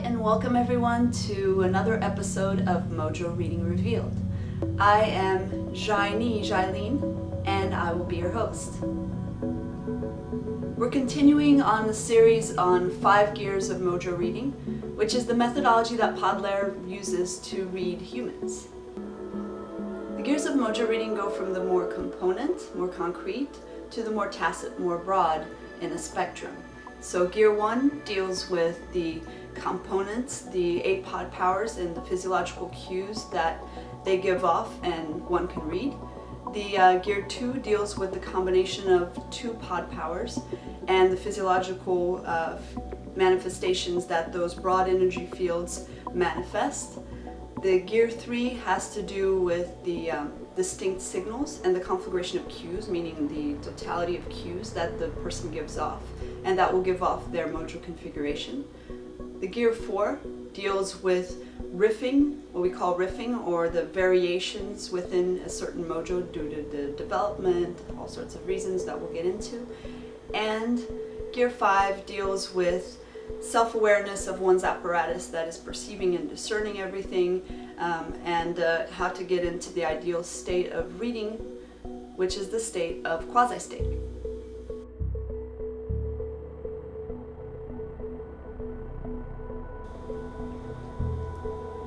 and welcome everyone to another episode of Mojo Reading Revealed. I am Jailene, and I will be your host. We're continuing on the series on 5 gears of Mojo reading, which is the methodology that Podler uses to read humans. The gears of Mojo reading go from the more component, more concrete, to the more tacit, more broad in a spectrum. So gear 1 deals with the components, the 8 pod powers and the physiological cues that they give off and one can read. The gear 2 deals with the combination of 2 pod powers and the physiological manifestations that those broad energy fields manifest. The gear 3 has to do with the distinct signals and the configuration of cues, meaning the totality of cues that the person gives off, and that will give off their Mojo configuration. The gear 4 deals with riffing, what we call riffing, or the variations within a certain Mojo due to the development, all sorts of reasons that we'll get into. And gear 5 deals with self-awareness of one's apparatus that is perceiving and discerning everything, and how to get into the ideal state of reading, which is the state of quasi-state.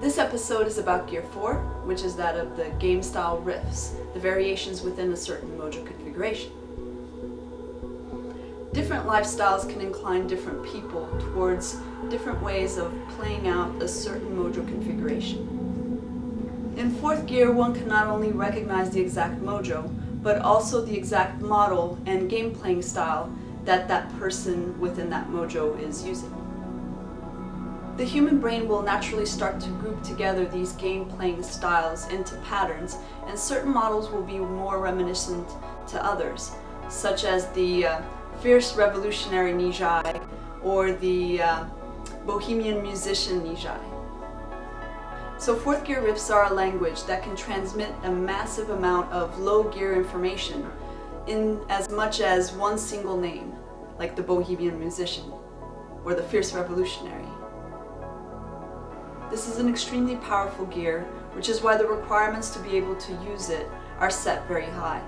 This episode is about Gear 4, which is that of the game-style riffs, the variations within a certain Mojo configuration. Different lifestyles can incline different people towards different ways of playing out a certain Mojo configuration. In 4th gear, one can not only recognize the exact Mojo, but also the exact model and game-playing style that that person within that Mojo is using. The human brain will naturally start to group together these game-playing styles into patterns, and certain models will be more reminiscent to others, such as the fierce revolutionary Nijai or the bohemian musician Nijai. So 4th gear riffs are a language that can transmit a massive amount of low gear information in as much as one single name, like the bohemian musician or the fierce revolutionary. This is an extremely powerful gear, which is why the requirements to be able to use it are set very high.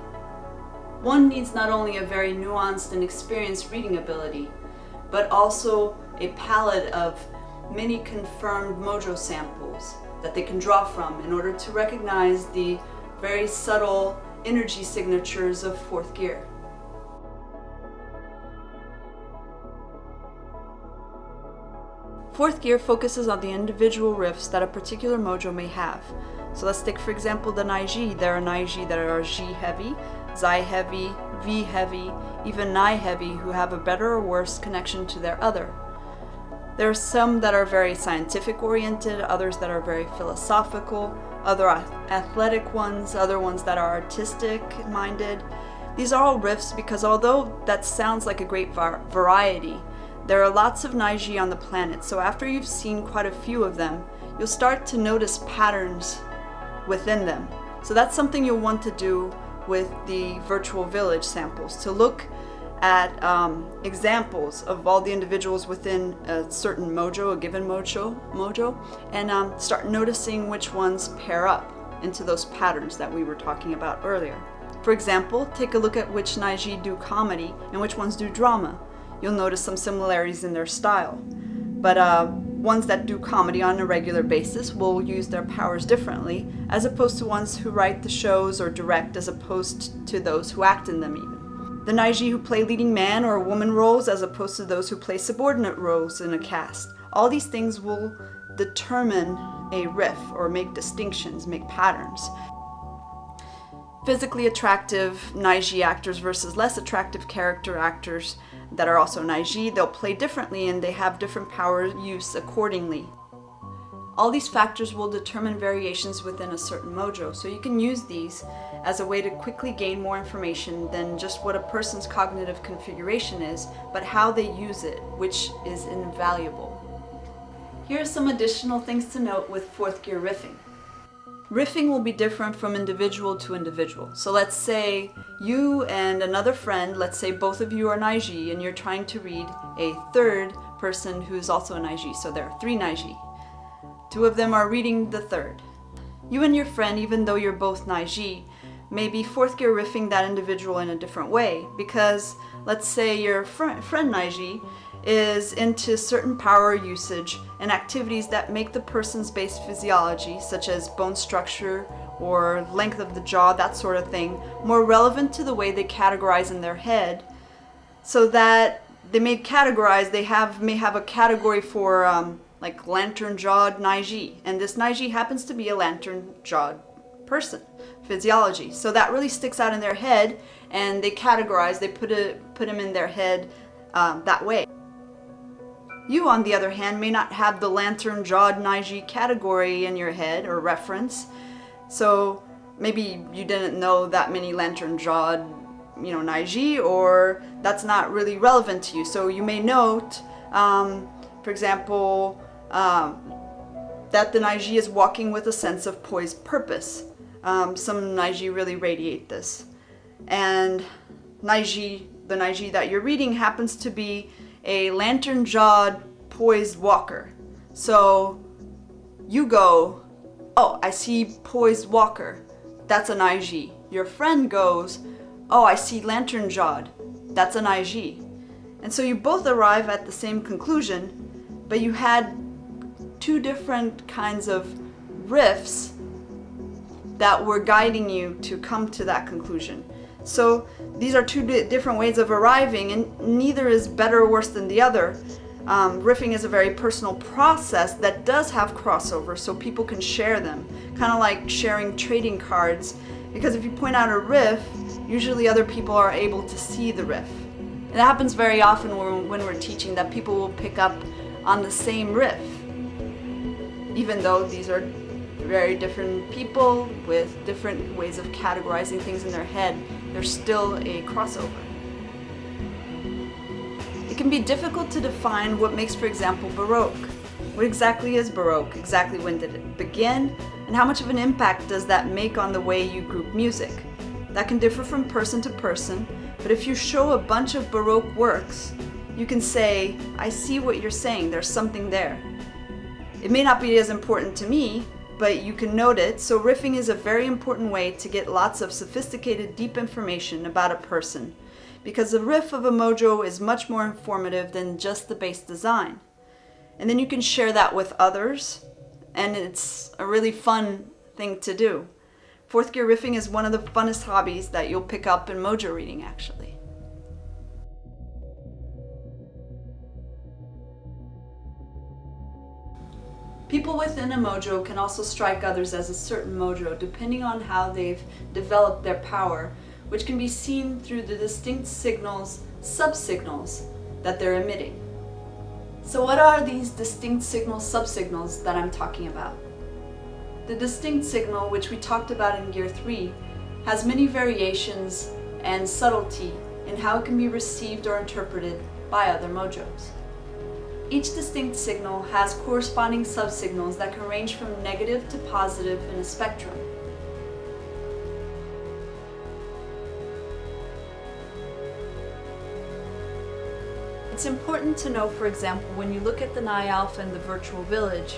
One needs not only a very nuanced and experienced reading ability, but also a palette of many confirmed Mojo samples that they can draw from in order to recognize the very subtle energy signatures of 4th gear. Fourth gear focuses on the individual riffs that a particular Mojo may have. So let's take for example the Naiji. There are Naiji that are Ji heavy, Zai heavy, V heavy, even Nai heavy, who have a better or worse connection to their other. There are some that are very scientific oriented, others that are very philosophical, other athletic ones, other ones that are artistic minded. These are all riffs because although that sounds like a great variety, there are lots of Naiji on the planet, so after you've seen quite a few of them, you'll start to notice patterns within them. So that's something you'll want to do with the virtual village samples, to look at examples of all the individuals within a certain Mojo, a given Mojo, and start noticing which ones pair up into those patterns that we were talking about earlier. For example, take a look at which Naiji do comedy and which ones do drama. You'll notice some similarities in their style. But ones that do comedy on a regular basis will use their powers differently, as opposed to ones who write the shows or direct, as opposed to those who act in them even. The Naiji who play leading man or woman roles, as opposed to those who play subordinate roles in a cast. All these things will determine a riff or make distinctions, make patterns. Physically attractive Naiji actors versus less attractive character actors that are also Naiji, they'll play differently and they have different power use accordingly. All these factors will determine variations within a certain Mojo, so you can use these as a way to quickly gain more information than just what a person's cognitive configuration is, but how they use it, which is invaluable. Here are some additional things to note with 4th gear riffing. Riffing will be different from individual to individual. So let's say you and another friend, let's say both of you are Naiji and you're trying to read a third person who's also a Naiji, so there are 3 Naiji. 2 of them are reading the 3rd. You and your friend, even though you're both Naiji, may be 4th gear riffing that individual in a different way, because let's say your friend Naiji is into certain power usage and activities that make the person's base physiology, such as bone structure or length of the jaw, that sort of thing, more relevant to the way they categorize in their head, so that they may categorize, may have a category for like lantern-jawed Naiji, and this Naiji happens to be a lantern-jawed person, physiology. So that really sticks out in their head, and they categorize, they put him in their head that way. You, on the other hand, may not have the lantern-jawed Naiji category in your head or reference, so maybe you didn't know that many lantern-jawed, Naiji, or that's not really relevant to you. So you may note, for example, that the Naiji is walking with a sense of poised purpose. Some Naiji really radiate this. And the Naiji that you're reading happens to be a lantern-jawed, poised walker. So you go, oh, I see poised walker. That's a Naiji. Your friend goes, oh, I see lantern-jawed. That's a Naiji. And so you both arrive at the same conclusion, but you had 2 different kinds of riffs that were guiding you to come to that conclusion. So these are 2 different ways of arriving, and neither is better or worse than the other. Riffing is a very personal process that does have crossover, so people can share them, kind of like sharing trading cards, because if you point out a riff, usually other people are able to see the riff. It happens very often when we're teaching that people will pick up on the same riff, even though these are very different people with different ways of categorizing things in their head. There's still a crossover. It can be difficult to define what makes, for example, Baroque. What exactly is Baroque? Exactly when did it begin? And how much of an impact does that make on the way you group music? That can differ from person to person, but if you show a bunch of Baroque works, you can say, I see what you're saying, there's something there. It may not be as important to me, but you can note it, so riffing is a very important way to get lots of sophisticated, deep information about a person, because the riff of a Mojo is much more informative than just the bass design. And then you can share that with others, and it's a really fun thing to do. 4th gear riffing is one of the funnest hobbies that you'll pick up in Mojo reading, actually. People within a Mojo can also strike others as a certain Mojo, depending on how they've developed their power, which can be seen through the distinct signals, subsignals, that they're emitting. So what are these distinct signals, subsignals that I'm talking about? The distinct signal, which we talked about in Gear 3, has many variations and subtlety in how it can be received or interpreted by other Mojos. Each distinct signal has corresponding subsignals that can range from negative to positive in a spectrum. It's important to know, for example, when you look at the Ni Alpha and the virtual village,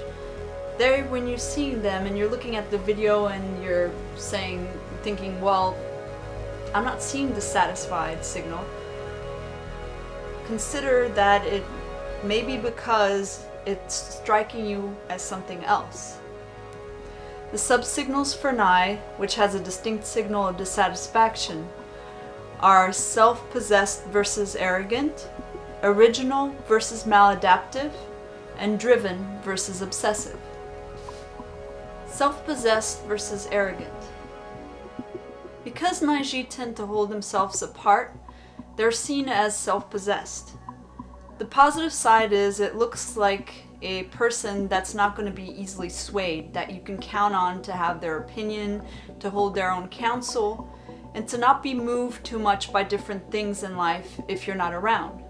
there, when you're seeing them and you're looking at the video and you're thinking, well, I'm not seeing the satisfied signal, consider that it may be because it's striking you as something else. The subsignals for Ni, which has a distinct signal of dissatisfaction, are self-possessed versus arrogant, original versus maladaptive, and driven versus obsessive. Self-possessed versus arrogant. Because Naiji tend to hold themselves apart, they're seen as self-possessed. The positive side is it looks like a person that's not going to be easily swayed, that you can count on to have their opinion, to hold their own counsel, and to not be moved too much by different things in life if you're not around.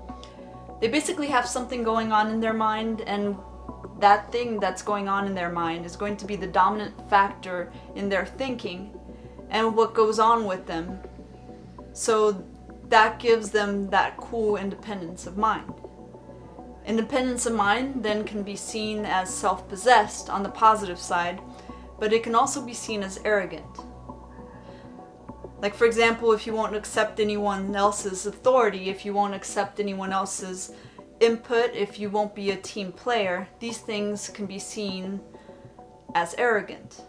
They basically have something going on in their mind, and that thing that's going on in their mind is going to be the dominant factor in their thinking and what goes on with them. So that gives them that cool independence of mind. Independence of mind then can be seen as self-possessed on the positive side, but it can also be seen as arrogant. Like, for example, if you won't accept anyone else's authority, if you won't accept anyone else's input, if you won't be a team player, these things can be seen as arrogant.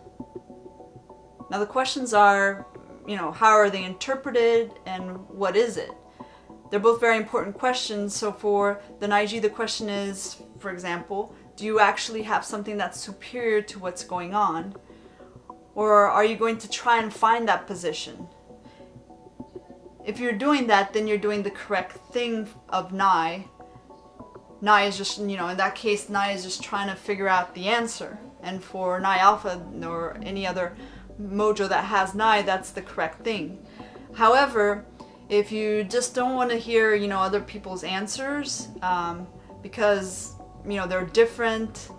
Now the questions are, how are they interpreted and what is it? They're both very important questions. So for the Naiji, the question is, for example, do you actually have something that's superior to what's going on? Or are you going to try and find that position? If you're doing that, then you're doing the correct thing of Nai. Nai is just, in that case, Nai is just trying to figure out the answer. And for Nai Alpha or any other Mojo that has Nai, that's the correct thing. However, if you just don't want to hear, other people's answers, because, they're different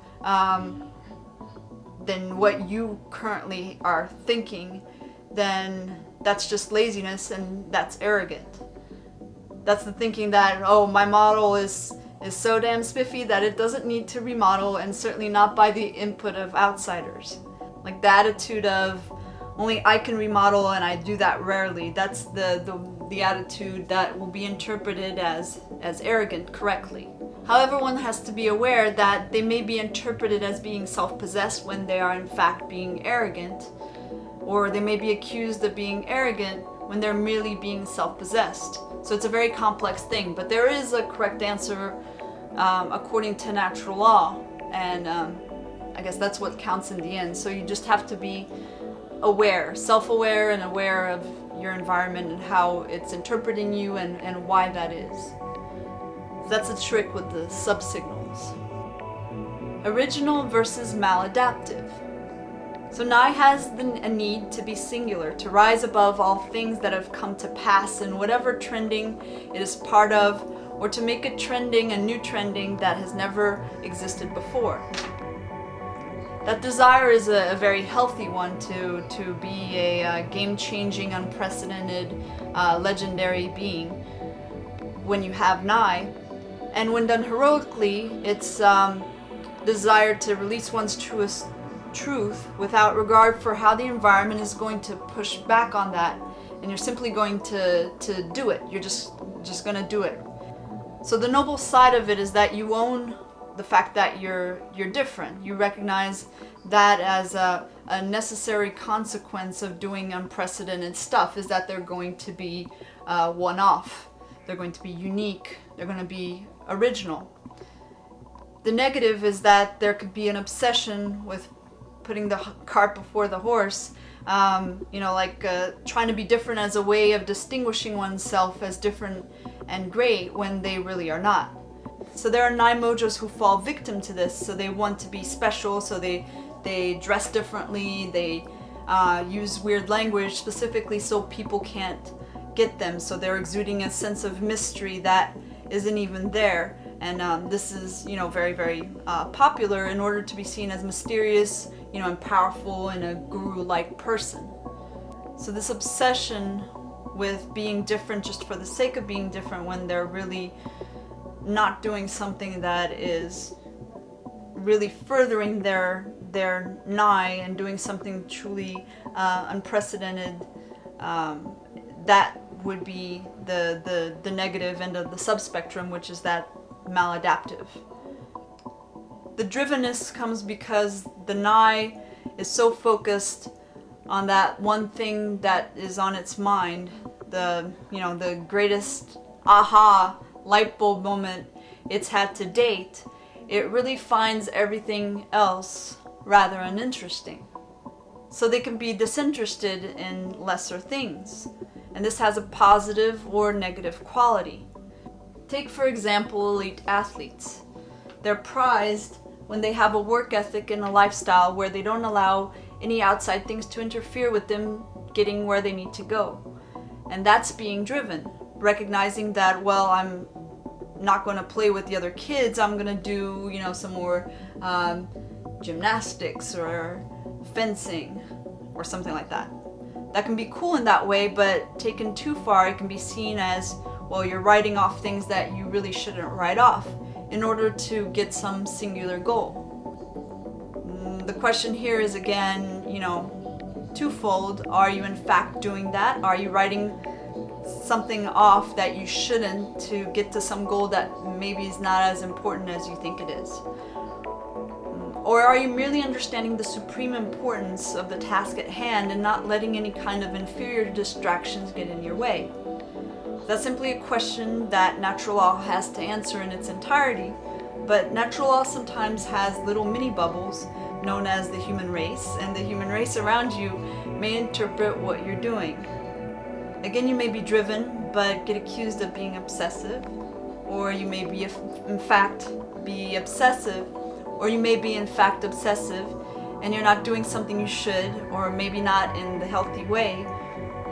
than what you currently are thinking, then that's just laziness and that's arrogant. That's the thinking that, oh, my model is so damn spiffy that it doesn't need to remodel, and certainly not by the input of outsiders. Like the attitude of, only I can remodel and I do that rarely. That's the attitude that will be interpreted as arrogant correctly. However, one has to be aware that they may be interpreted as being self-possessed when they are in fact being arrogant, or they may be accused of being arrogant when they're merely being self-possessed. So it's a very complex thing, but there is a correct answer according to natural law, and I guess that's what counts in the end. So you just have to be aware, self-aware, and aware of your environment and how it's interpreting you and why that is. So that's a trick with the subsignals. Original versus maladaptive. So Nai has a need to be singular, to rise above all things that have come to pass in whatever trending it is part of, or to make a trending, a new trending that has never existed before. That desire is a very healthy one, to be a game-changing, unprecedented, legendary being when you have Nai. And when done heroically, it's desire to release one's truest truth without regard for how the environment is going to push back on that, and you're simply going to do it. You're just going to do it. So the noble side of it is that you own the fact that you're different. You recognize that as a necessary consequence of doing unprecedented stuff, is that they're going to be one-off. They're going to be unique. They're going to be original. The negative is that there could be an obsession with putting the cart before the horse, trying to be different as a way of distinguishing oneself as different and great when they really are not. So there are Nai Mojos who fall victim to this, so they want to be special, so they dress differently, they use weird language specifically so people can't get them, so they're exuding a sense of mystery that isn't even there. And this is, very, very popular in order to be seen as mysterious, and powerful and a guru-like person. So this obsession with being different just for the sake of being different when they're really not doing something that is really furthering their Nai and doing something truly unprecedented, that would be the negative end of the subspectrum, which is that maladaptive. The drivenness comes because the Nai is so focused on that one thing that is on its mind, the greatest aha light bulb moment it's had to date. It really finds everything else rather uninteresting. So they can be disinterested in lesser things, and this has a positive or negative quality. Take, for example, elite athletes. They're prized when they have a work ethic and a lifestyle where they don't allow any outside things to interfere with them getting where they need to go. And that's being driven, recognizing that, well, I'm not going to play with the other kids, I'm going to do, some more gymnastics or fencing or something like that. That can be cool in that way, but taken too far, it can be seen as, well, you're writing off things that you really shouldn't write off. in order to get some singular goal. The question here is again, twofold. Are you in fact doing that? Are you writing something off that you shouldn't to get to some goal that maybe is not as important as you think it is? Or are you merely understanding the supreme importance of the task at hand and not letting any kind of inferior distractions get in your way? That's simply a question that natural law has to answer in its entirety, but natural law sometimes has little mini bubbles known as the human race, and the human race around you may interpret what you're doing. Again, you may be driven, but get accused of being obsessive, or you may be in fact be obsessive, or you may be in fact obsessive and you're not doing something you should, or maybe not in the healthy way,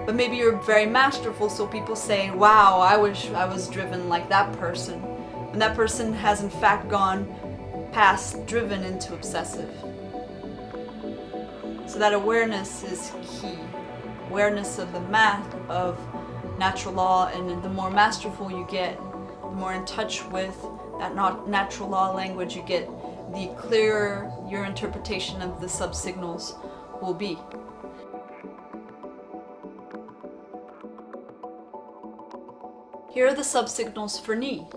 but maybe you're very masterful, so people say, wow, I wish I was driven like that person, and that person has in fact gone past driven into obsessive. So that awareness is key. Awareness of the math of natural law, and the more masterful you get, the more in touch with that natural law language you get, the clearer your interpretation of the subsignals will be. Here are the subsignals for Ni.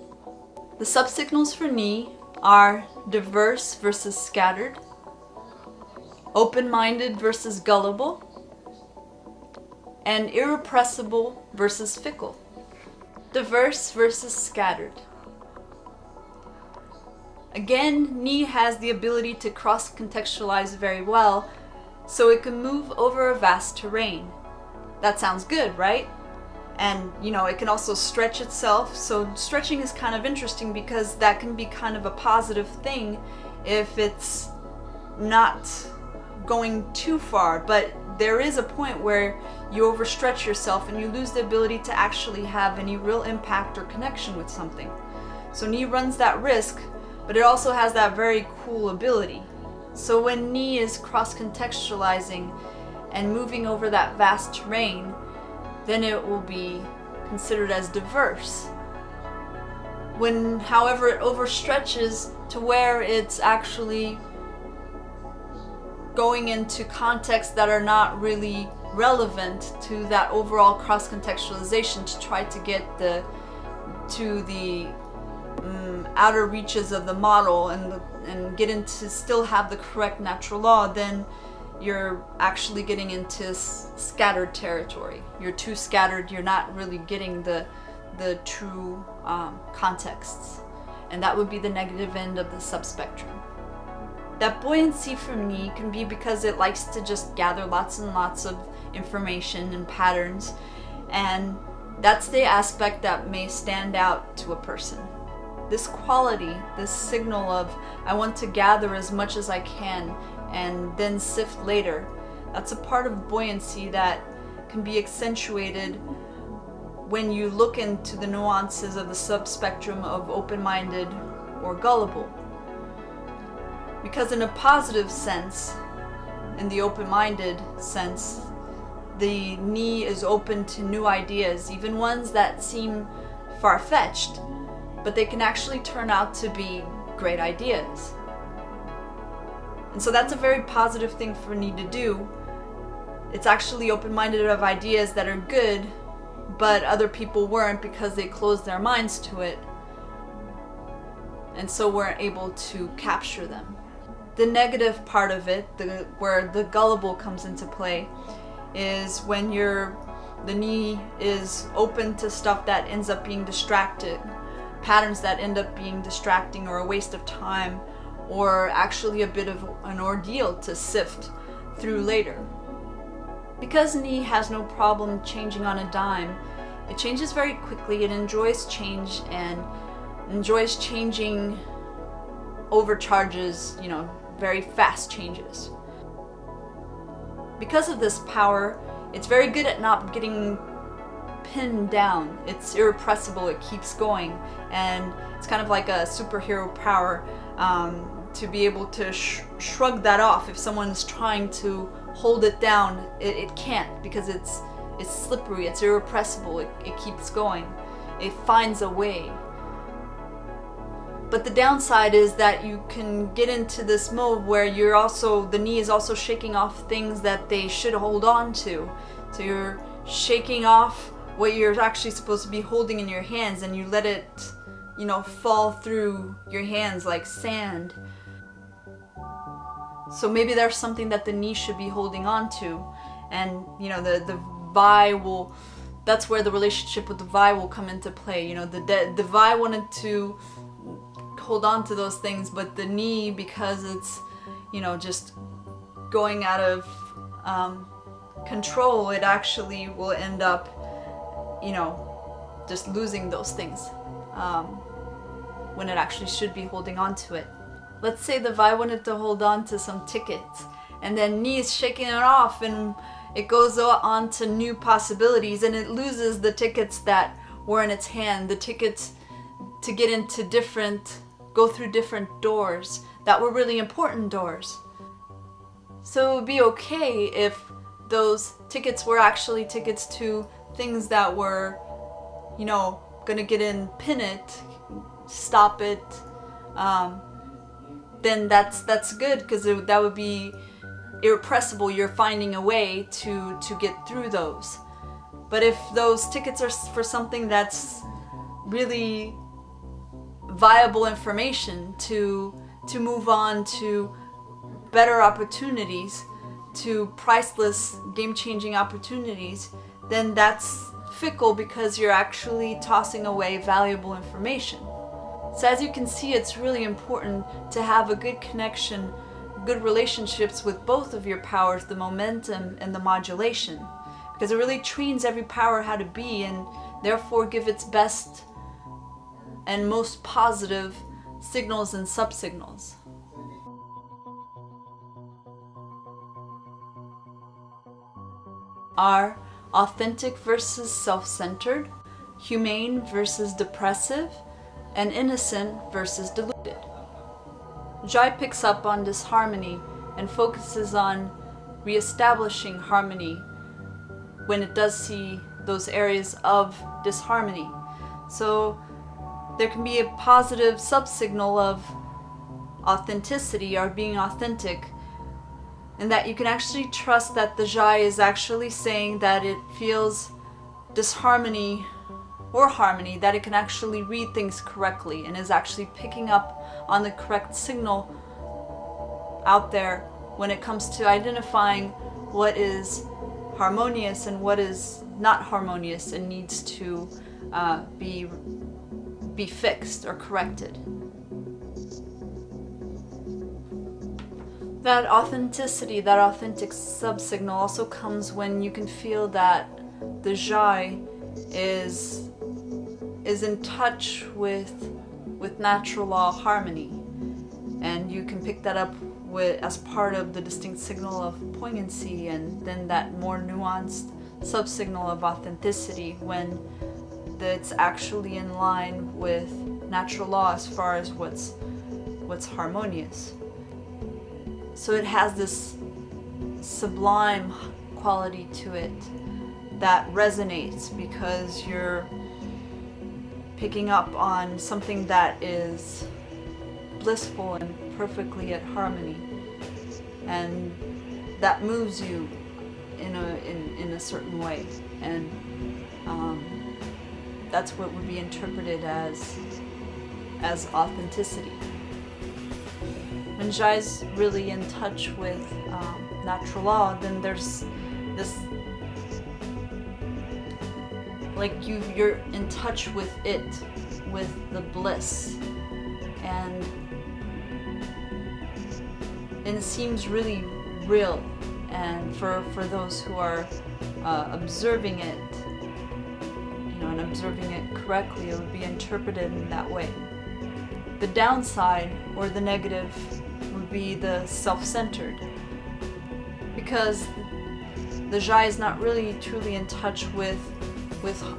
The subsignals for Ni are diverse versus scattered, open-minded versus gullible, and irrepressible versus fickle. Diverse versus scattered. Again, Ni has the ability to cross-contextualize very well, so it can move over a vast terrain. That sounds good, right? And, it can also stretch itself, so stretching is kind of interesting because that can be kind of a positive thing if it's not going too far, but there is a point where you overstretch yourself and you lose the ability to actually have any real impact or connection with something. So Ni runs that risk, but it also has that very cool ability. So when Ni is cross-contextualizing and moving over that vast terrain, then it will be considered as diverse. When, however, it overstretches to where it's actually going into contexts that are not really relevant to that overall cross-contextualization to try to get to the outer reaches of the model and get into still have the correct natural law, then you're actually getting into scattered territory. You're too scattered, you're not really getting the true contexts. And that would be the negative end of the subspectrum. That buoyancy from Ni can be because it likes to just gather lots and lots of information and patterns, and that's the aspect that may stand out to a person. This quality, this signal of I want to gather as much as I can and then sift later, that's a part of buoyancy that can be accentuated when you look into the nuances of the subspectrum of open-minded or gullible. Because in a positive sense, in the open-minded sense, the Ni is open to new ideas, even ones that seem far-fetched, but they can actually turn out to be great ideas. And so that's a very positive thing for Ni to do. It's actually open-minded of ideas that are good, but other people weren't because they closed their minds to it, and so weren't able to capture them. The negative part of it, where the gullible comes into play, is when the Ni is open to stuff that ends up being distracted, patterns that end up being distracting or a waste of time, or actually a bit of an ordeal to sift through later. Because Ni has no problem changing on a dime, it changes very quickly, it enjoys change and enjoys changing overcharges, very fast changes. Because of this power, it's very good at not getting pinned down. It's irrepressible, it keeps going, and it's kind of like a superhero power to be able to shrug that off. If someone's trying to hold it down, it can't, because it's slippery, it's irrepressible, it keeps going, it finds a way. But the downside is that you can get into this mode where the knee is also shaking off things that they should hold on to. So you're shaking off what you're actually supposed to be holding in your hands, and you let it, fall through your hands like sand. So maybe there's something that the knee should be holding on to, and the Vi that's where the relationship with the Vi will come into play. The Vi wanted to hold on to those things, but the knee, because it's just going out of control, it actually will end up just losing those things when it actually should be holding on to it. Let's say the Vi wanted to hold on to some tickets, and then knee is shaking it off, and it goes on to new possibilities, and it loses the tickets that were in its hand, the tickets to get into go through different doors that were really important doors. So it would be okay if those tickets were actually tickets to things that were, gonna get in, pin it, stop it, then that's good, because that would be irrepressible. You're finding a way to get through those. But if those tickets are for something that's really viable information to move on to better opportunities, to priceless game-changing opportunities, then that's fickle, because you're actually tossing away valuable information. So as you can see, it's really important to have a good connection, good relationships with both of your powers, the momentum and the modulation, because it really trains every power how to be, and therefore give its best and most positive signals and subsignals. Are authentic versus self-centered, humane versus depressive, and innocent versus deluded. Jai picks up on disharmony and focuses on reestablishing harmony when it does see those areas of disharmony. So there can be a positive subsignal of authenticity, or being authentic, and that you can actually trust that the Jai is actually saying that it feels disharmony or harmony, that it can actually read things correctly and is actually picking up on the correct signal out there when it comes to identifying what is harmonious and what is not harmonious and needs to be fixed or corrected. That authenticity, that authentic subsignal also comes when you can feel that the Jai is in touch with natural law harmony, and you can pick that up as part of the distinct signal of poignancy, and then that more nuanced subsignal of authenticity when it's actually in line with natural law as far as what's harmonious. So it has this sublime quality to it that resonates, because you're picking up on something that is blissful and perfectly at harmony, and that moves you in a certain way, and that's what would be interpreted as authenticity. When Jai's really in touch with natural law, then there's this, like you're in touch with it, with the bliss, and it seems really real. And for those who are observing it, and observing it correctly, it would be interpreted in that way. The downside, or the negative, would be the self-centered, because the Jai is not really truly in touch with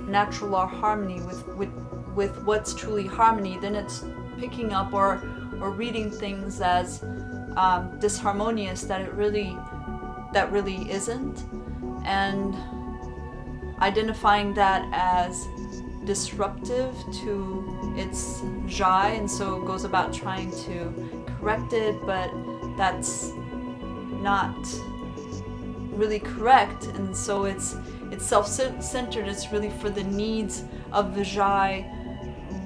natural law harmony, with what's truly harmony. Then it's picking up or reading things as disharmonious that really isn't, and identifying that as disruptive to its Jai, and so it goes about trying to correct it, but that's not really correct, and so it's self-centered. It's really for the needs of the Jai,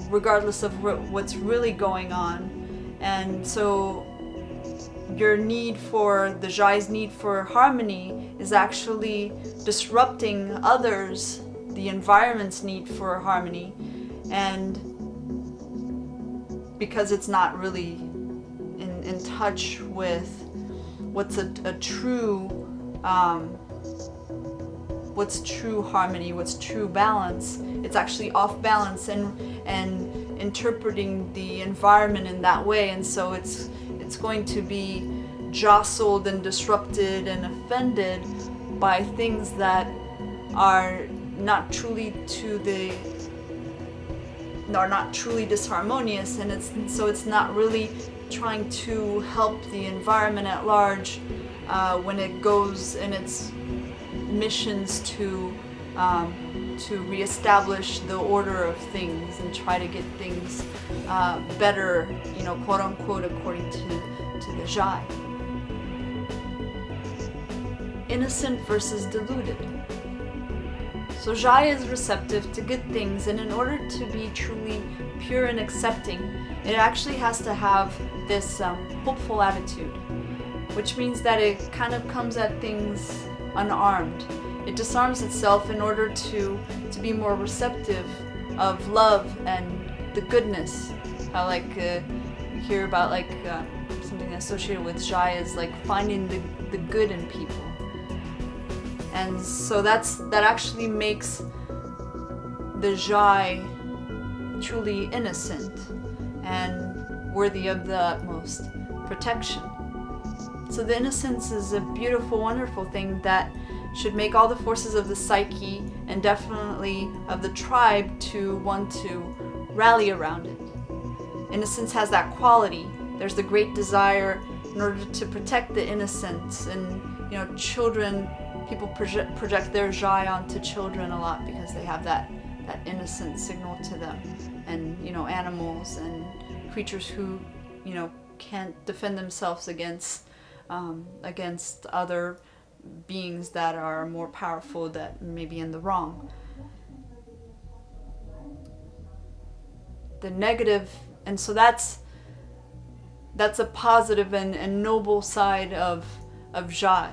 regardless of what's really going on. And so your need for the Jai's need for harmony is actually disrupting others, the environment's need for harmony, and because it's not really in touch with what's a true what's true harmony, what's true balance. It's actually off balance and interpreting the environment in that way, and so it's going to be jostled and disrupted and offended by things that are not truly not truly disharmonious, and it's not really trying to help the environment at large when it goes in its missions to reestablish the order of things and try to get things better, quote unquote, according to the Jai. Innocent versus deluded. So Jai is receptive to good things, and in order to be truly pure and accepting, it actually has to have this hopeful attitude, which means that it kind of comes at things unarmed. It disarms itself in order to be more receptive of love and the goodness. How you hear about something associated with Jai is like finding the good in people. And so that actually makes the Jai truly innocent and worthy of the utmost protection. So the innocence is a beautiful, wonderful thing that should make all the forces of the psyche and definitely of the tribe to want to rally around it. Innocence has that quality. There's the great desire in order to protect the innocence, and children, people project their Jai onto children a lot because they have that innocent signal to them, and animals and creatures who can't defend themselves against other beings that are more powerful, that may be in the wrong. The negative, and so that's a positive and noble side of Jai.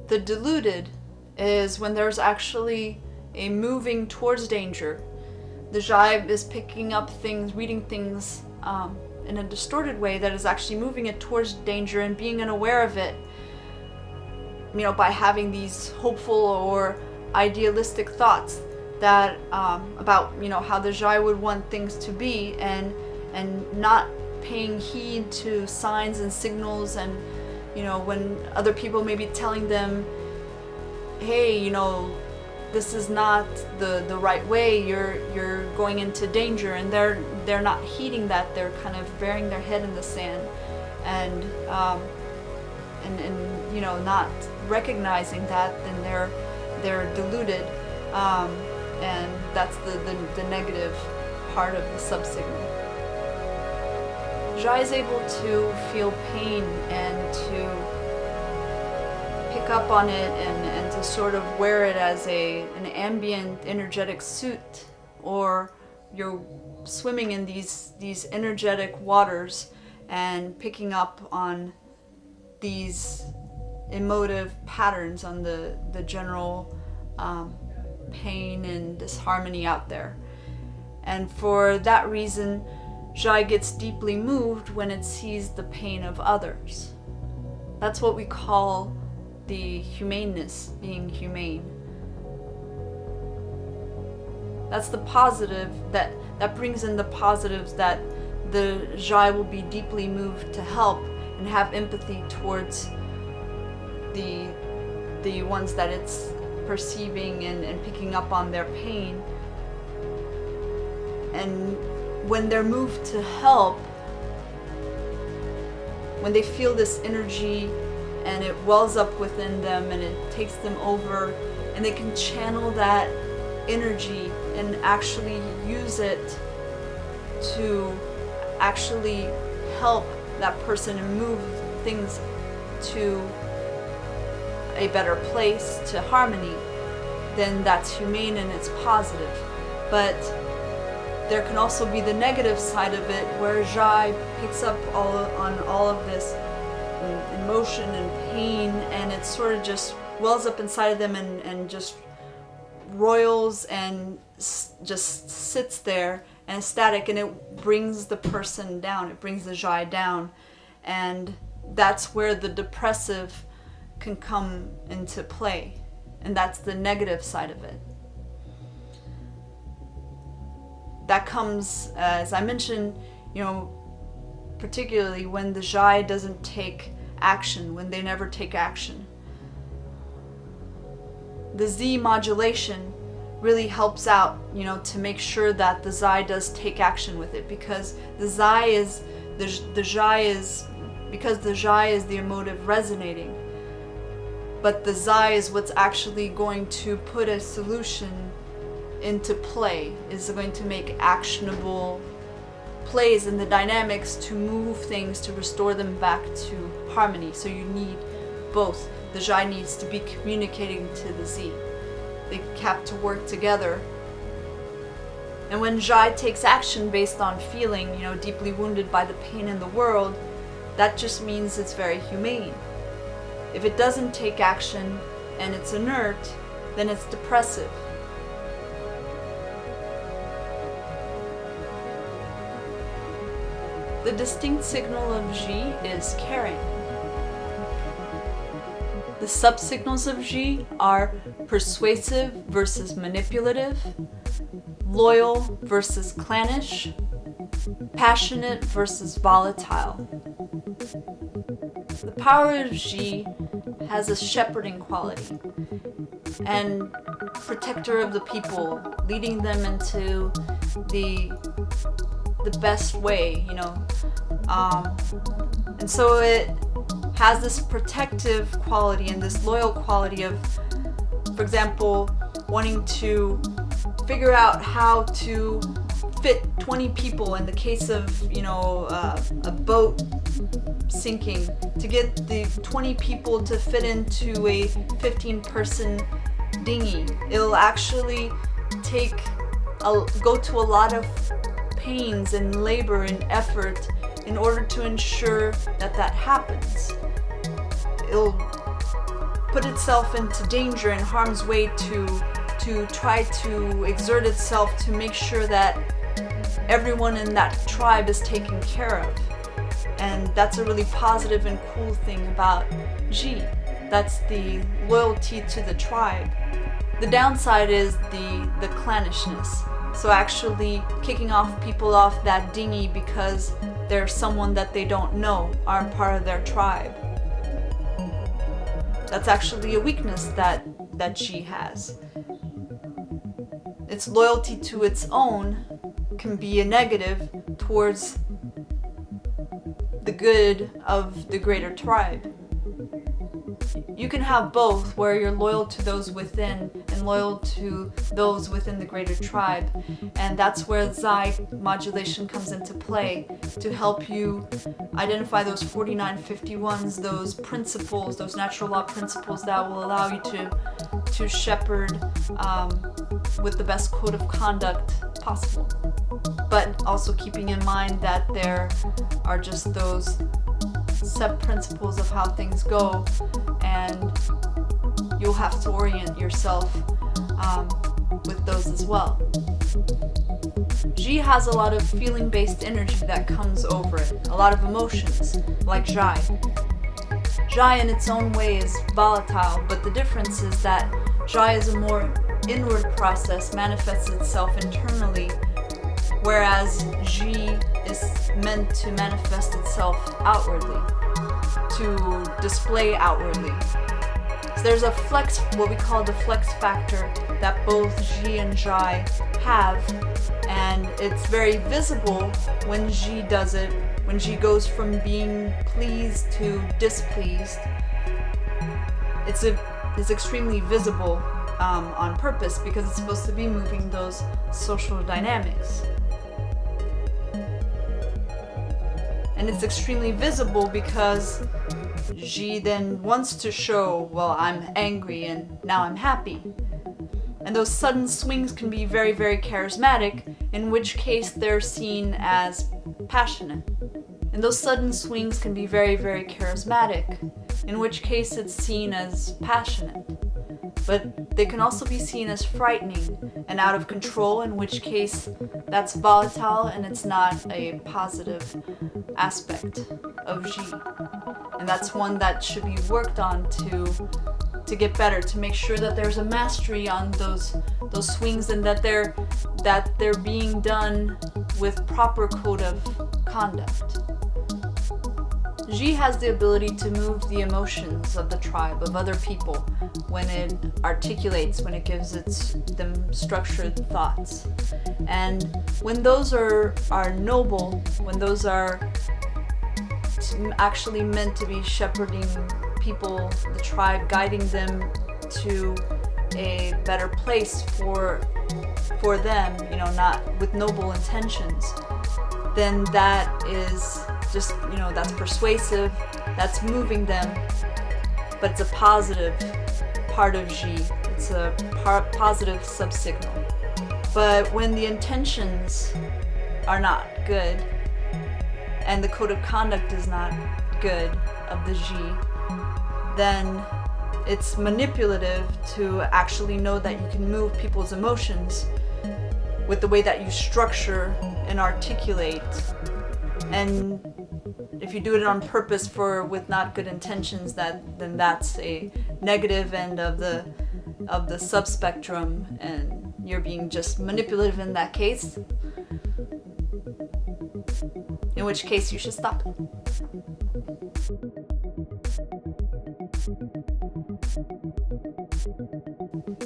The deluded is when there's actually a moving towards danger. The Jai is picking up things, reading things in a distorted way that is actually moving it towards danger, and being unaware of it, by having these hopeful or idealistic thoughts that about how the Jai would want things to be, and not paying heed to signs and signals, and when other people may be telling them, hey, this is not the right way, you're going into danger, and they're not heeding that. They're kind of burying their head in the sand and not recognizing that, then they're deluded, and that's the negative part of the subsignal. Jai is able to feel pain and to pick up on it and to sort of wear it as an ambient energetic suit, or you're swimming in these energetic waters and picking up on these emotive patterns, on the general pain and disharmony out there. And for that reason, Jai gets deeply moved when it sees the pain of others. That's what we call the humaneness, being humane. That's the positive, that brings in the positives, that the Jai will be deeply moved to help and have empathy towards the ones that it's perceiving and picking up on their pain. And when they're moved to help, when they feel this energy and it wells up within them and it takes them over and they can channel that energy and actually use it to actually help that person and move things to a better place, to harmony, then that's humane and it's positive. But there can also be the negative side of it, where Jai picks up on all of this emotion and pain, and it sort of just wells up inside of them and just roils and just sits there and is static, and it brings the person down, it brings the Jai down, and that's where the depressive can come into play, and that's the negative side of it. That comes, as I mentioned, particularly when the Jai doesn't take action, when they never take action. The Z modulation really helps out, to make sure that the Zai does take action with it, because the Jai is the emotive resonating, but the Zai is what's actually going to put a solution into play, is going to make actionable plays in the dynamics to move things, to restore them back to harmony. So you need both. The Jai needs to be communicating to the Z. They have to work together. And when Jai takes action based on feeling, deeply wounded by the pain in the world, that just means it's very humane. If it doesn't take action and it's inert, then it's depressive. The distinct signal of Ji is caring. The subsignals of Ji are persuasive versus manipulative, loyal versus clannish, passionate versus volatile. The power of Ji has a shepherding quality and protector of the people, leading them into the best way, and so it has this protective quality and this loyal quality of, for example, wanting to figure out how to fit 20 people in the case of, a boat sinking, to get the 20 people to fit into a 15-person dinghy. It'll actually go to a lot of pains and labor and effort in order to ensure that happens. It'll put itself into danger and harm's way to try to exert itself to make sure that everyone in that tribe is taken care of. And that's a really positive and cool thing about Ji. That's the loyalty to the tribe. The downside is the clannishness. So actually kicking people off that dinghy because they're someone that they don't know, aren't part of their tribe. That's actually a weakness that Ji has. Its loyalty to its own can be a negative towards the good of the greater tribe. You can have both, where you're loyal to those within and loyal to those within the greater tribe. And that's where Zai modulation comes into play, to help you identify those 4951s, those principles, those natural law principles that will allow you to shepherd with the best code of conduct possible. But also keeping in mind that there are just those sub-principles of how things go, and you'll have to orient yourself with those as well. Ji has a lot of feeling-based energy that comes over it, a lot of emotions, like Jai. Jai in its own way is volatile, but the difference is that Jai is a more inward process, manifests itself internally, whereas Ji is meant to manifest itself outwardly, to display outwardly. So there's a flex, what we call the flex factor, that both Ji and Jai have, and it's very visible when Ji does it, when Ji goes from being pleased to displeased. It's extremely visible on purpose, because it's supposed to be moving those social dynamics. And it's extremely visible because G then wants to show, well, I'm angry and now I'm happy. And those sudden swings can be very, very charismatic, in which case they're seen as passionate. And those sudden swings can be very, very charismatic, in which case it's seen as passionate. But they can also be seen as frightening and out of control, in which case that's volatile and it's not a positive aspect of G. And that's one that should be worked on to get better, to make sure that there's a mastery on those swings, and that they're being done with proper code of conduct. G has the ability to move the emotions of the tribe, of other people, when it articulates, when it gives them structured thoughts. And when those are noble, when those are actually meant to be shepherding people, the tribe, guiding them to a better place for them, not with noble intentions, then that is just, that's persuasive, that's moving them, but it's a positive part of G. It's a positive subsignal. But when the intentions are not good, and the code of conduct is not good of the G, then it's manipulative to actually know that you can move people's emotions with the way that you structure and articulate. And if you do it on purpose with not good intentions, then that's a negative end of the subspectrum, and you're being just manipulative in that case, in which case you should stop it.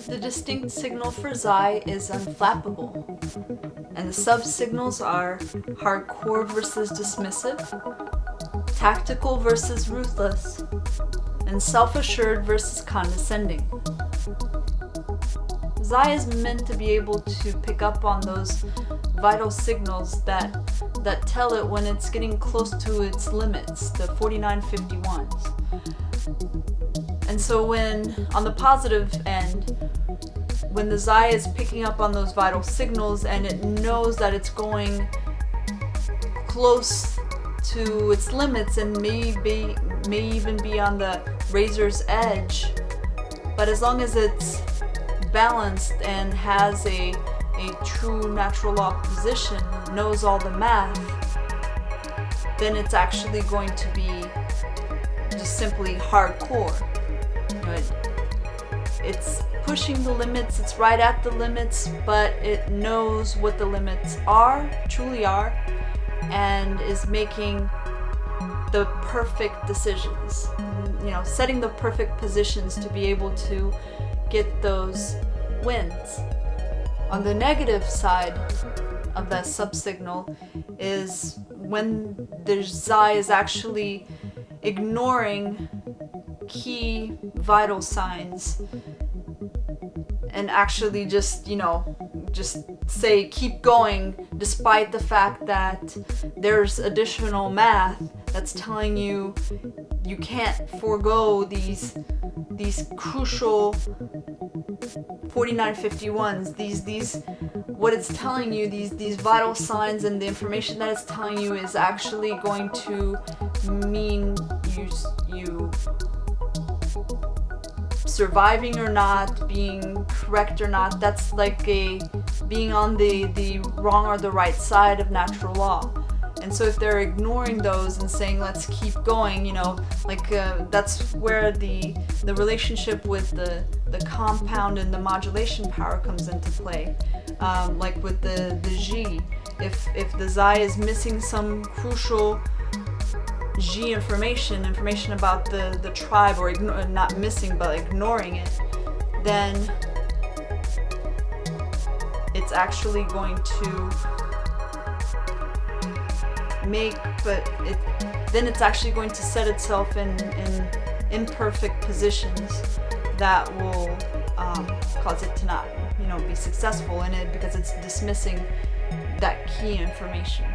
The distinct signal for Xi is unflappable, and the subsignals are hardcore versus dismissive, tactical versus ruthless, and self-assured versus condescending. Xi is meant to be able to pick up on those vital signals that tell it when it's getting close to its limits, the 4951s. And so when, on the positive end, when the Xi is picking up on those vital signals and it knows that it's going close to its limits and may even be on the razor's edge, but as long as it's balanced and has a true natural law position, knows all the math, then it's actually going to be just simply hardcore. It's pushing the limits, it's right at the limits, but it knows what the limits truly are, and is making the perfect decisions, setting the perfect positions to be able to get those wins. On the negative side of that subsignal is when the Xi is actually ignoring key vital signs and actually just say keep going, despite the fact that there's additional math that's telling you you can't forego these crucial 4951s, these what it's telling you, these vital signs, and the information that it's telling you is actually going to mean you surviving or not, being correct or not. That's like being on the wrong or the right side of natural law. And so if they're ignoring those and saying let's keep going, that's where the relationship with the compound and the modulation power comes into play. Like with the G, if the Xi is missing some crucial G information about the tribe, or not missing but ignoring it, then it's actually going to then it's actually going to set itself in imperfect positions, that will cause it to not, be successful in it, because it's dismissing that key information.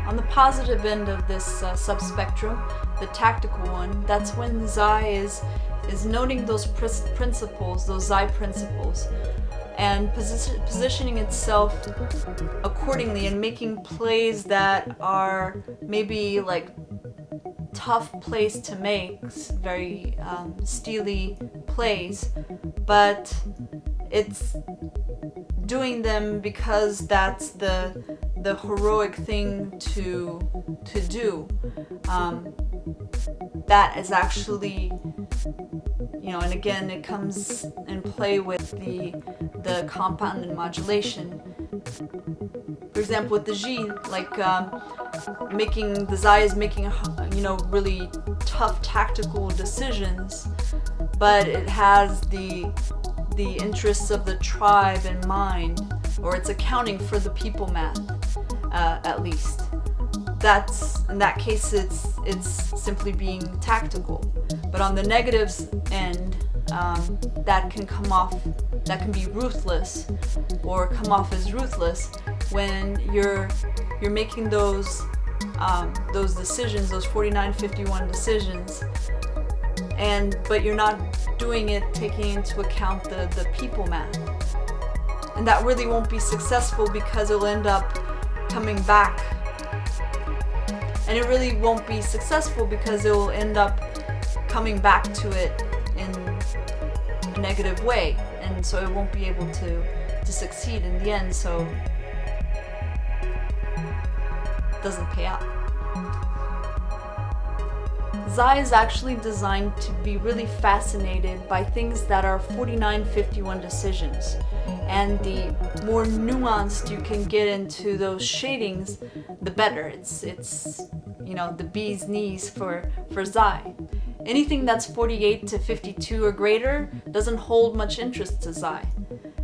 On the positive end of this subspectrum, the tactical one, that's when Zai is noting those principles, those Zai principles, and positioning itself accordingly and making plays that are maybe like tough plays to make, very steely plays, but it's doing them because that's the heroic thing to do. That is actually, and again, it comes in play with the compound and modulation. For example, with the G, like making the Zai is making, really tough tactical decisions, but it has the interests of the tribe in mind, or it's accounting for the people math, at least. That's, in that case, it's simply being tactical. But on the negatives end, that can be ruthless, or come off as ruthless when you're making those decisions, those 49-51 decisions, but you're not doing it taking into account the people math. And that really won't be successful, because it'll end up coming back. And it really won't be successful because it will end up coming back to it in a negative way. And so it won't be able to succeed in the end, so it doesn't pay out. Zai is actually designed to be really fascinated by things that are 49-51 decisions. And the more nuanced you can get into those shadings, the better. It's the bee's knees for Zai. Anything that's 48-52 or greater doesn't hold much interest to Zai.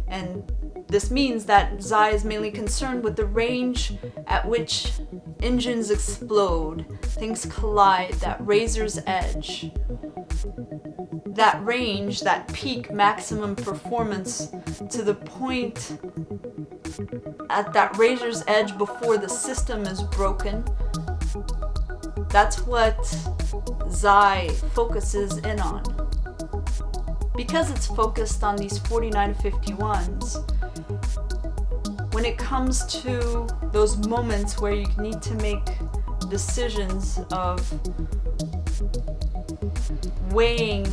And this means that Zai is mainly concerned with the range at which engines explode, things collide, that razor's edge. That range, that peak maximum performance to the point at that razor's edge before the system is broken, that's what Zai focuses in on. Because it's focused on these 49-51s, when it comes to those moments where you need to make decisions of weighing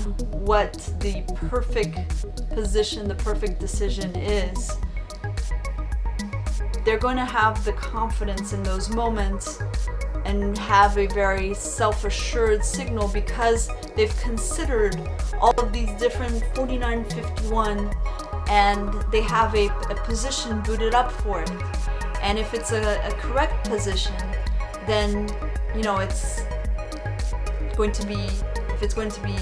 what the perfect position, the perfect decision is, they're going to have the confidence in those moments and have a very self-assured signal, because they've considered all of these different 49-51 and they have a position booted up for it. And if it's a correct position, then it's going to be, if it's going to be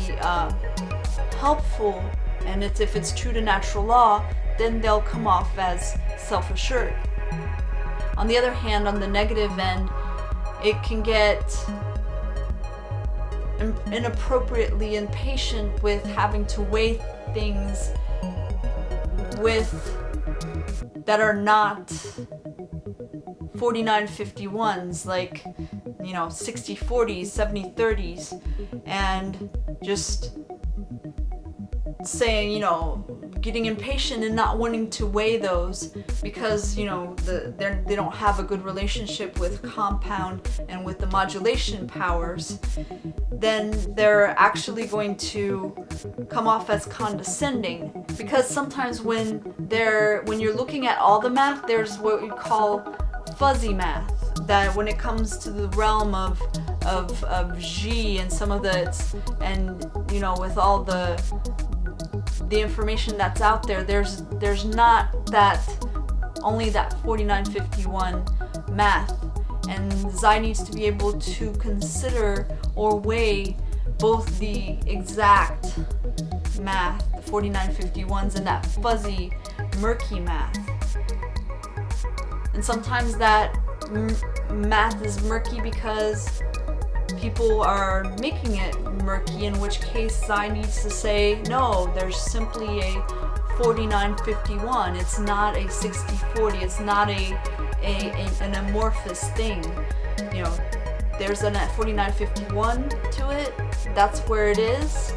helpful, and if it's true to natural law, then they'll come off as self-assured. On the other hand, on the negative end, it can get inappropriately impatient with having to weigh things that are not 49-51s, like 60-40s, 70-30s, and just saying, getting impatient and not wanting to weigh those because they don't have a good relationship with compound and with the modulation powers, then they're actually going to come off as condescending. Because sometimes when you're looking at all the math, there's what we call fuzzy math, that when it comes to the realm of G and some of with all the information that's out there, there's not only that 49-51 math, and Zai needs to be able to consider or weigh both the exact math, the 49-51s, and that fuzzy, murky math. And sometimes that math is murky because people are making it murky, in which case Xi needs to say, no, there's simply a 49-51. It's not a 60-40. It's not an amorphous thing. You know, there's a 49-51 to it. That's where it is,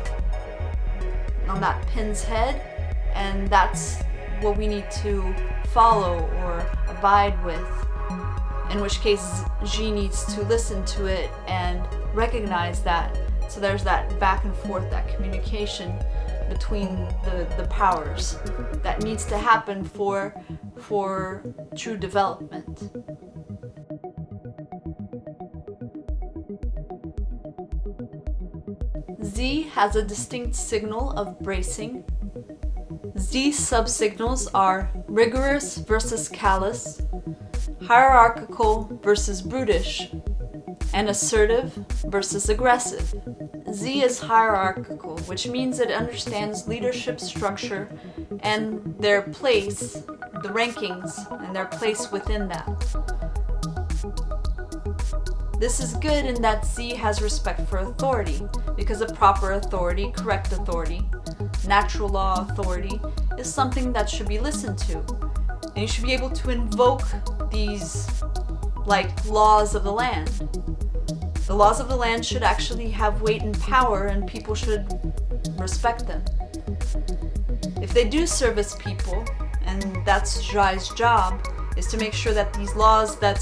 on that pin's head, and that's what we need to follow or abide with. In which case, Xi needs to listen to it and recognize that. So there's that back and forth, that communication between the powers that needs to happen for true development. Z has a distinct signal of bracing. Z subsignals are rigorous versus callous, hierarchical versus brutish, and assertive versus aggressive. Z is hierarchical, which means it understands leadership structure and their place, the rankings, and their place within that. This is good in that Z has respect for authority, because a proper authority, correct authority, natural law authority, is something that should be listened to. And you should be able to invoke these, like, laws of the land. The laws of the land should actually have weight and power, and people should respect them. If they do service people, and that's Xi's job, is to make sure that these laws that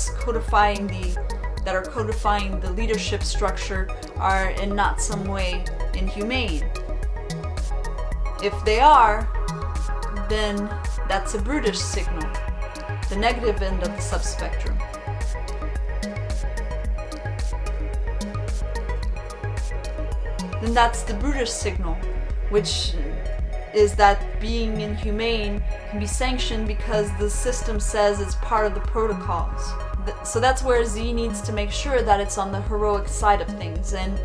are codifying the leadership structure are in not some way inhumane. If they are, then that's a brutish signal, the negative end of the subspectrum. Then that's the brutish signal, which is that being inhumane can be sanctioned because the system says it's part of the protocols. So that's where Z needs to make sure that it's on the heroic side of things, and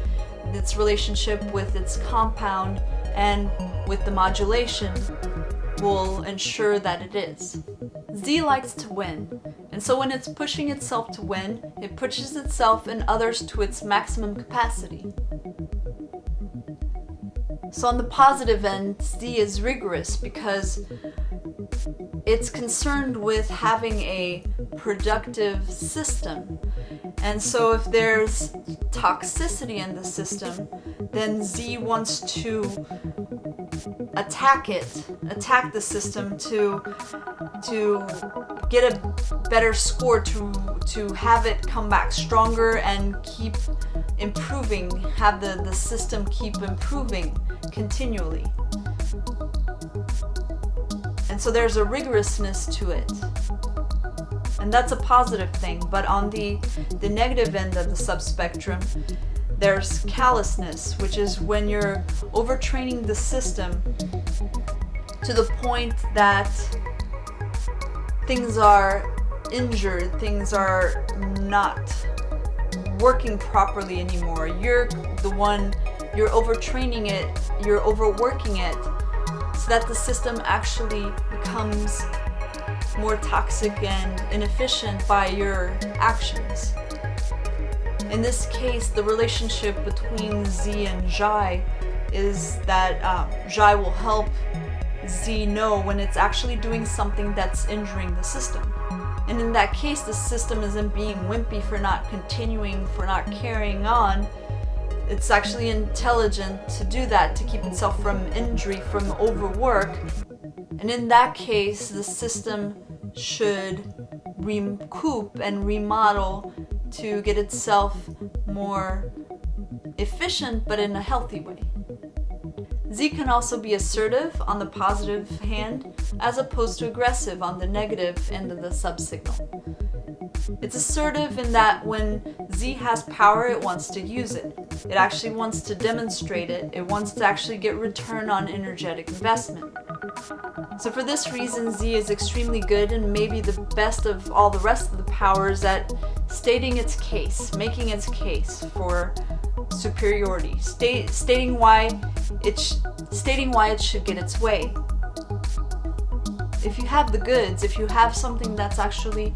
its relationship with its compound and with the modulation will ensure that it is. Z likes to win, and so when it's pushing itself to win, it pushes itself and others to its maximum capacity. So on the positive end, Z is rigorous because it's concerned with having a productive system. And so if there's toxicity in the system, then Z wants to attack the system to get a better score, to have it come back stronger and keep improving, have the system keep improving continually. And so there's a rigorousness to it. And that's a positive thing. But on the negative end of the subspectrum, there's callousness, which is when you're overtraining the system to the point that things are injured, things are not working properly anymore. You're overtraining it, you're overworking it, so that the system actually becomes more toxic and inefficient by your actions. In this case, the relationship between Z and Xi is that Xi will help Z know when it's actually doing something that's injuring the system. And in that case, the system isn't being wimpy for not continuing, for not carrying on. It's actually intelligent to do that, to keep itself from injury, from overwork. And in that case, the system should recoup and remodel to get itself more efficient, but in a healthy way. Z can also be assertive on the positive hand, as opposed to aggressive on the negative end of the subsignal. It's assertive in that when Z has power, it wants to use it. It actually wants to demonstrate it. It wants to actually get return on energetic investment. So for this reason, Z is extremely good and maybe the best of all the rest of the powers at stating its case, making its case for superiority, stating why it should get its way. If you have the goods, if you have something that's actually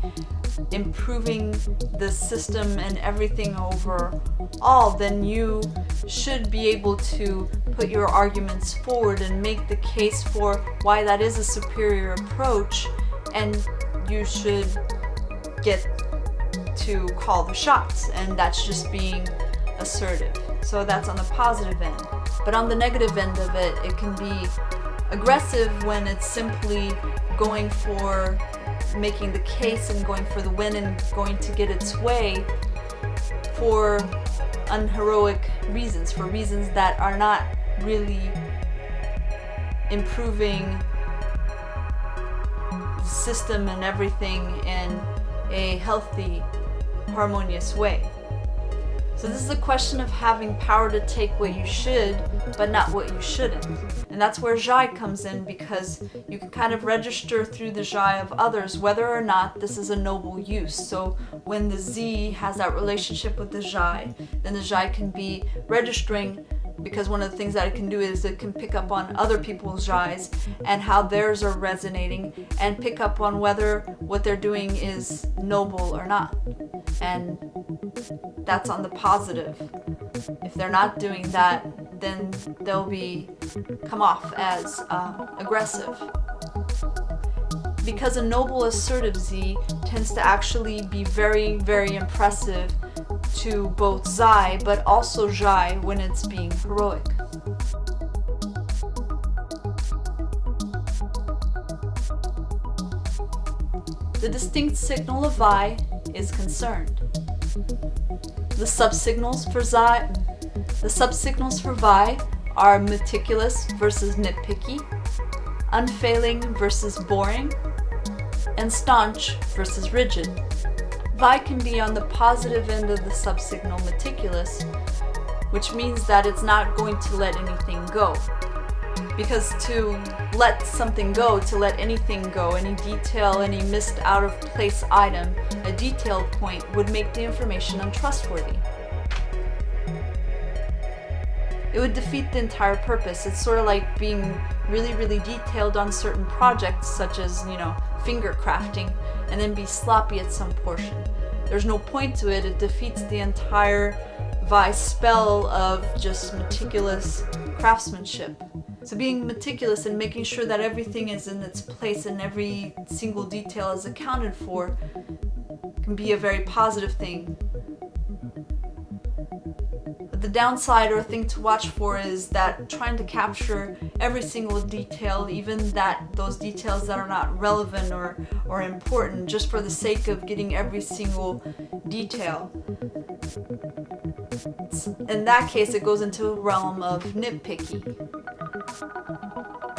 improving the system and everything overall, then you should be able to put your arguments forward and make the case for why that is a superior approach, and you should get to call the shots, and that's just being assertive. So that's on the positive end. But on the negative end of it, it can be aggressive when it's simply going for making the case and going for the win and going to get its way for unheroic reasons, for reasons that are not really improving the system and everything in a healthy, harmonious way. So this is a question of having power to take what you should, but not what you shouldn't. And that's where Zhai comes in, because you can kind of register through the Zhai of others whether or not this is a noble use. So when the Z has that relationship with the Zhai, then the Zhai can be registering, because one of the things that it can do is it can pick up on other people's Zhais and how theirs are resonating, and pick up on whether what they're doing is noble or not. And that's on the positive. If they're not doing that, then they'll come off as aggressive. Because a noble assertive Z tends to actually be very, very impressive to both Zai but also Zhai when it's being heroic. The distinct signal of Vi is concerned. The subsignals for Vi are meticulous versus nitpicky, unfailing versus boring, and staunch versus rigid. Vi can be on the positive end of the subsignal meticulous, which means that it's not going to let anything go. Because to let something go, to let anything go, any detail, any missed out of place item, a detail point, would make the information untrustworthy. It would defeat the entire purpose. It's sort of like being really, really detailed on certain projects, such as, finger crafting, and then be sloppy at some portion. There's no point to it. It defeats the entire Vi spell of just meticulous craftsmanship. So being meticulous and making sure that everything is in its place and every single detail is accounted for can be a very positive thing. But the downside or thing to watch for is that trying to capture every single detail, even those details that are not relevant or important, just for the sake of getting every single detail. In that case, it goes into a realm of nitpicky.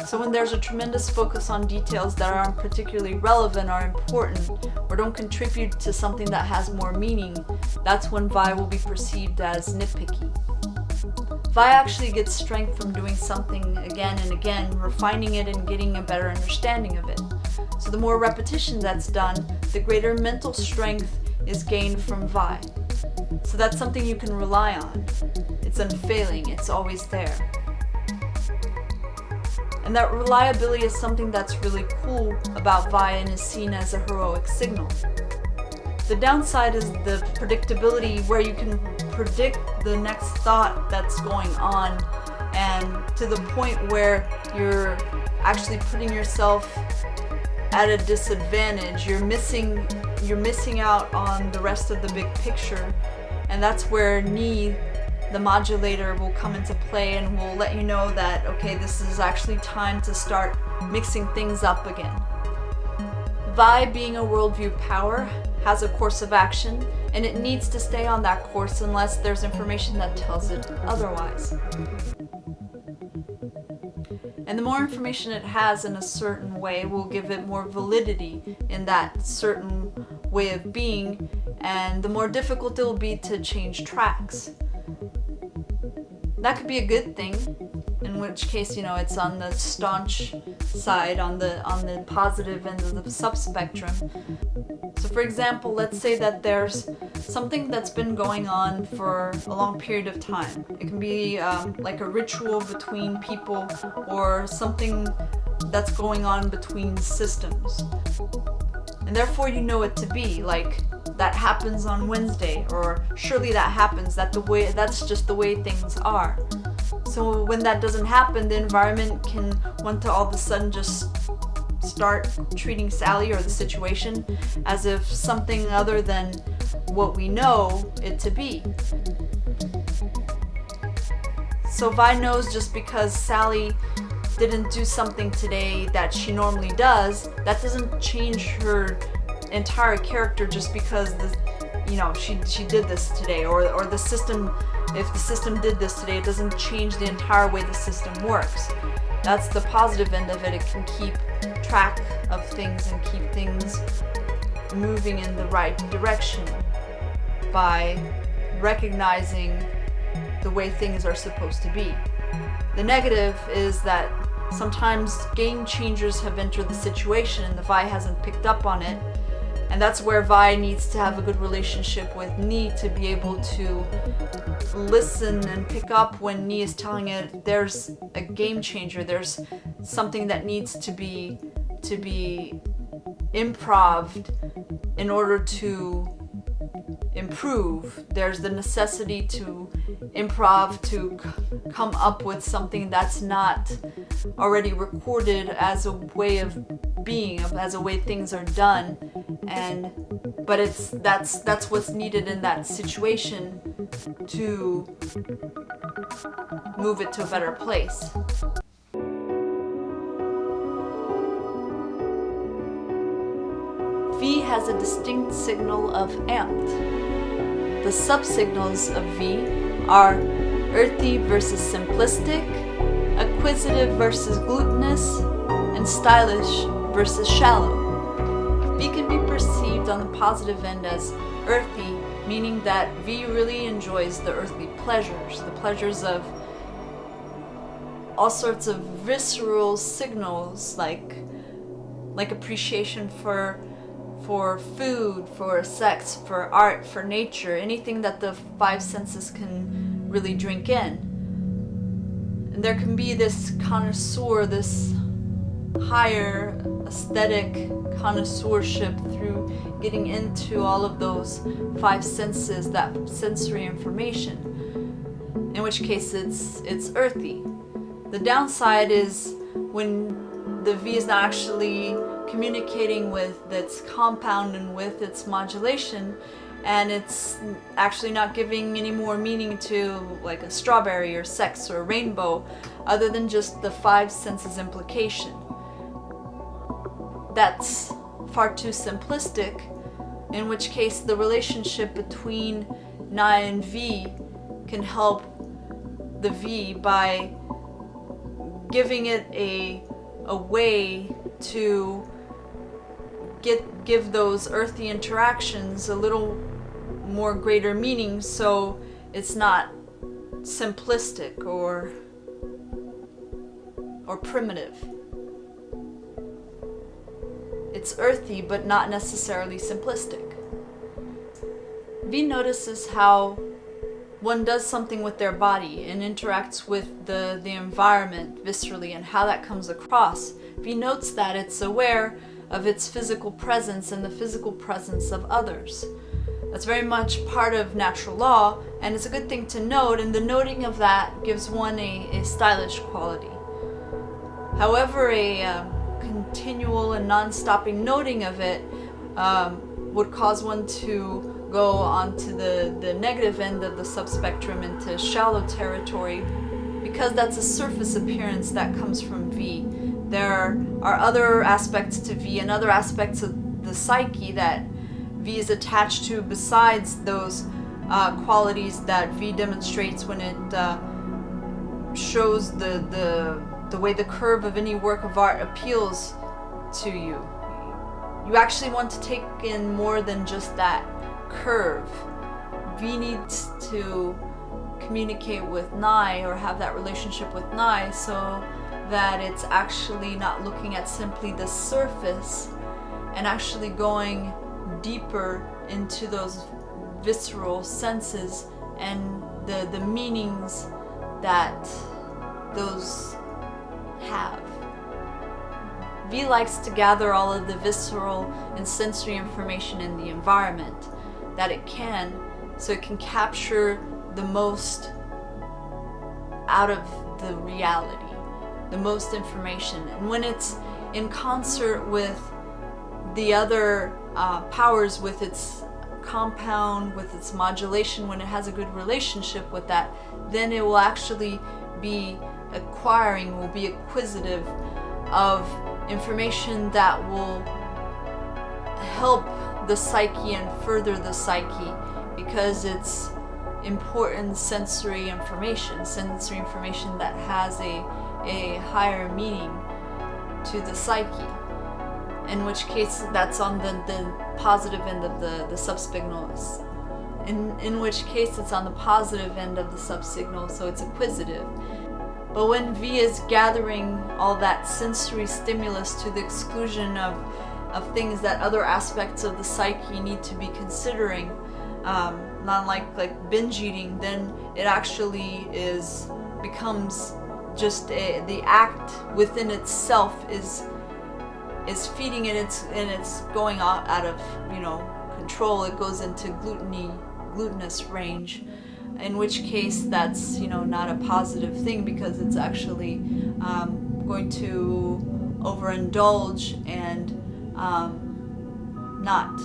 So when there's a tremendous focus on details that aren't particularly relevant or important, or don't contribute to something that has more meaning, that's when Vi will be perceived as nitpicky. Vi actually gets strength from doing something again and again, refining it and getting a better understanding of it. So the more repetition that's done, the greater mental strength is gained from Vi. So that's something you can rely on. It's unfailing, it's always there. And that reliability is something that's really cool about Vi and is seen as a heroic signal. The downside is the predictability, where you can predict the next thought that's going on, and to the point where you're actually putting yourself at a disadvantage. You're missing out on the rest of the big picture, and that's where Ni, the modulator, will come into play and will let you know that, okay, this is actually time to start mixing things up again. Vi, being a worldview power, has a course of action, and it needs to stay on that course unless there's information that tells it otherwise. And the more information it has in a certain way will give it more validity in that certain way of being, and the more difficult it will be to change tracks. That could be a good thing, in which case, it's on the staunch side, on the positive end of the subspectrum. So for example, let's say that there's something that's been going on for a long period of time. It can be like a ritual between people, or something that's going on between systems. And and therefore you know it to be. Like, that happens on Wednesday, or surely that happens, that's just the way things are. So when that doesn't happen, the environment can want to all of a sudden just start treating Sally or the situation as if something other than what we know it to be. So Vi knows just because Sally didn't do something today that she normally does, that doesn't change her entire character just because she did this today, or the system, if the system did this today, it doesn't change the entire way the system works. That's the positive end of it. It can keep track of things and keep things moving in the right direction by recognizing the way things are supposed to be. The negative is that sometimes game changers have entered the situation and the Vi hasn't picked up on it. And that's where Vi needs to have a good relationship with Ni to be able to listen and pick up when Ni is telling it there's a game changer, there's something that needs to be improved in order to improve. There's the necessity to improv, to come up with something that's not already recorded as a way of being, as a way things are done. But that's what's needed in that situation to move it to a better place. V has a distinct signal of amped. The subsignals of V are earthy versus simplistic, acquisitive versus glutinous, and stylish versus shallow. V can be perceived on the positive end as earthy, meaning that V really enjoys the earthly pleasures, the pleasures of all sorts of visceral signals, like appreciation for food, for sex, for art, for nature, anything that the five senses can really drink in. And there can be this connoisseur, this higher aesthetic connoisseurship through getting into all of those five senses, that sensory information, in which case it's earthy. The downside is when the V is not actually communicating with its compound and with its modulation, and it's actually not giving any more meaning to like a strawberry or sex or a rainbow other than just the five senses implication. That's far too simplistic, in which case the relationship between Nai and V can help the V by giving it a way to give those earthy interactions a little more greater meaning, so it's not simplistic or primitive. It's earthy but not necessarily simplistic. V notices how one does something with their body and interacts with the environment viscerally and how that comes across. V notes that it's aware of its physical presence and the physical presence of others. That's very much part of natural law, and it's a good thing to note, and the noting of that gives one a stylish quality. However, a continual and non-stopping noting of it would cause one to go onto the negative end of the subspectrum into shallow territory, because that's a surface appearance that comes from V. There are other aspects to V and other aspects of the psyche that V is attached to besides those qualities that V demonstrates when it shows the way the curve of any work of art appeals to you. You actually want to take in more than just that curve. V needs to communicate with Nai or have that relationship with Nai so that it's actually not looking at simply the surface and actually going deeper into those visceral senses and the meanings that those have. V likes to gather all of the visceral and sensory information in the environment that it can, so it can capture the most out of the reality, the most information. And when it's in concert with the other powers, with its compound, with its modulation, when it has a good relationship with that, then it will actually be acquiring, will be acquisitive of information that will help the psyche and further the psyche, because it's important sensory information that has a higher meaning to the psyche, in which case that's on the positive end of the subsignals. In which case it's on the positive end of the subsignal, so it's acquisitive. But when V is gathering all that sensory stimulus to the exclusion of things that other aspects of the psyche need to be considering, not like binge eating, then it actually becomes just the act within itself is feeding it, and it's going out of control. It goes into glutinous range, in which case that's not a positive thing, because it's actually going to overindulge and not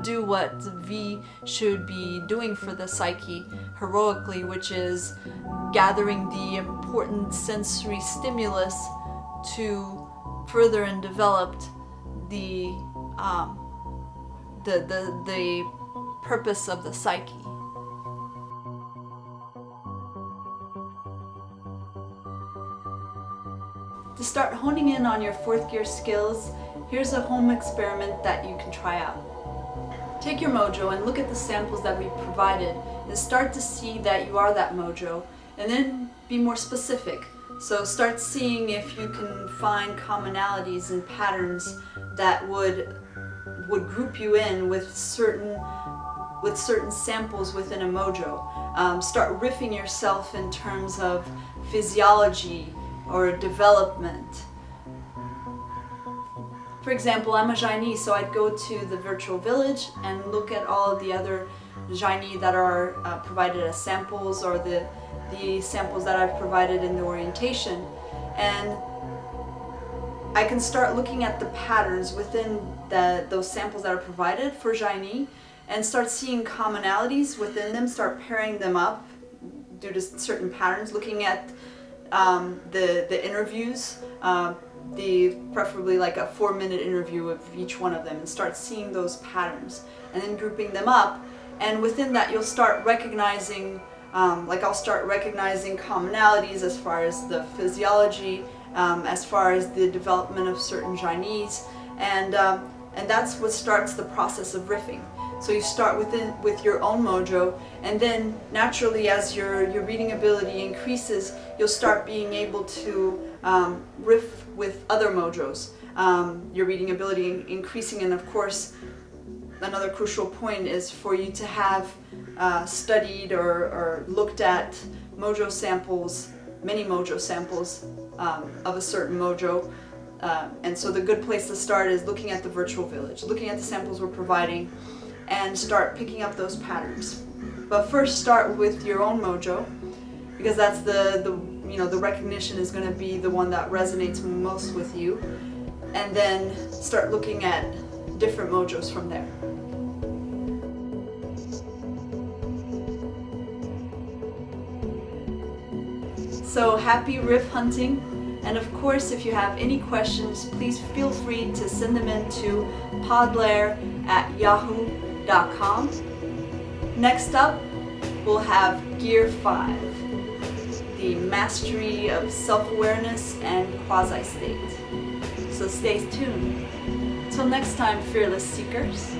do what V should be doing for the psyche heroically, which is gathering the important sensory stimulus to further and develop the purpose of the psyche. To start honing in on your fourth gear skills, here's a home experiment that you can try out. Take your Mojo and look at the samples that we provided and start to see that you are that Mojo, and then be more specific. So start seeing if you can find commonalities and patterns that would group you in with certain samples within a Mojo. Start riffing yourself in terms of physiology or development. For example, I'm a Jaini, so I'd go to the virtual village and look at all of the other Jaini that are provided as samples, or the samples that I've provided in the orientation, and I can start looking at the patterns within those samples that are provided for Jaini, and start seeing commonalities within them, start pairing them up due to certain patterns, looking at the interviews, preferably like a 4-minute interview of each one of them, and start seeing those patterns and then grouping them up. And within that you'll start recognizing, I'll start recognizing commonalities as far as the physiology, as far as the development of certain Jainis, and that's what starts the process of riffing. So you start with your own Mojo, and then naturally as your reading ability increases, you'll start being able to riff with other Mojos. Your reading ability increasing, and of course another crucial point is for you to have studied or looked at Mojo samples, many Mojo samples of a certain Mojo. And so the good place to start is looking at the virtual village, looking at the samples we're providing, and start picking up those patterns. But first start with your own Mojo, because that's the recognition is going to be the one that resonates most with you, and then start looking at different Mojos from there. So happy riff hunting, and of course if you have any questions, please feel free to send them in to podlair@yahoo.com. Next up, we'll have Gear 5, the mastery of self-awareness and quasi-state. So stay tuned. Till next time, fearless seekers.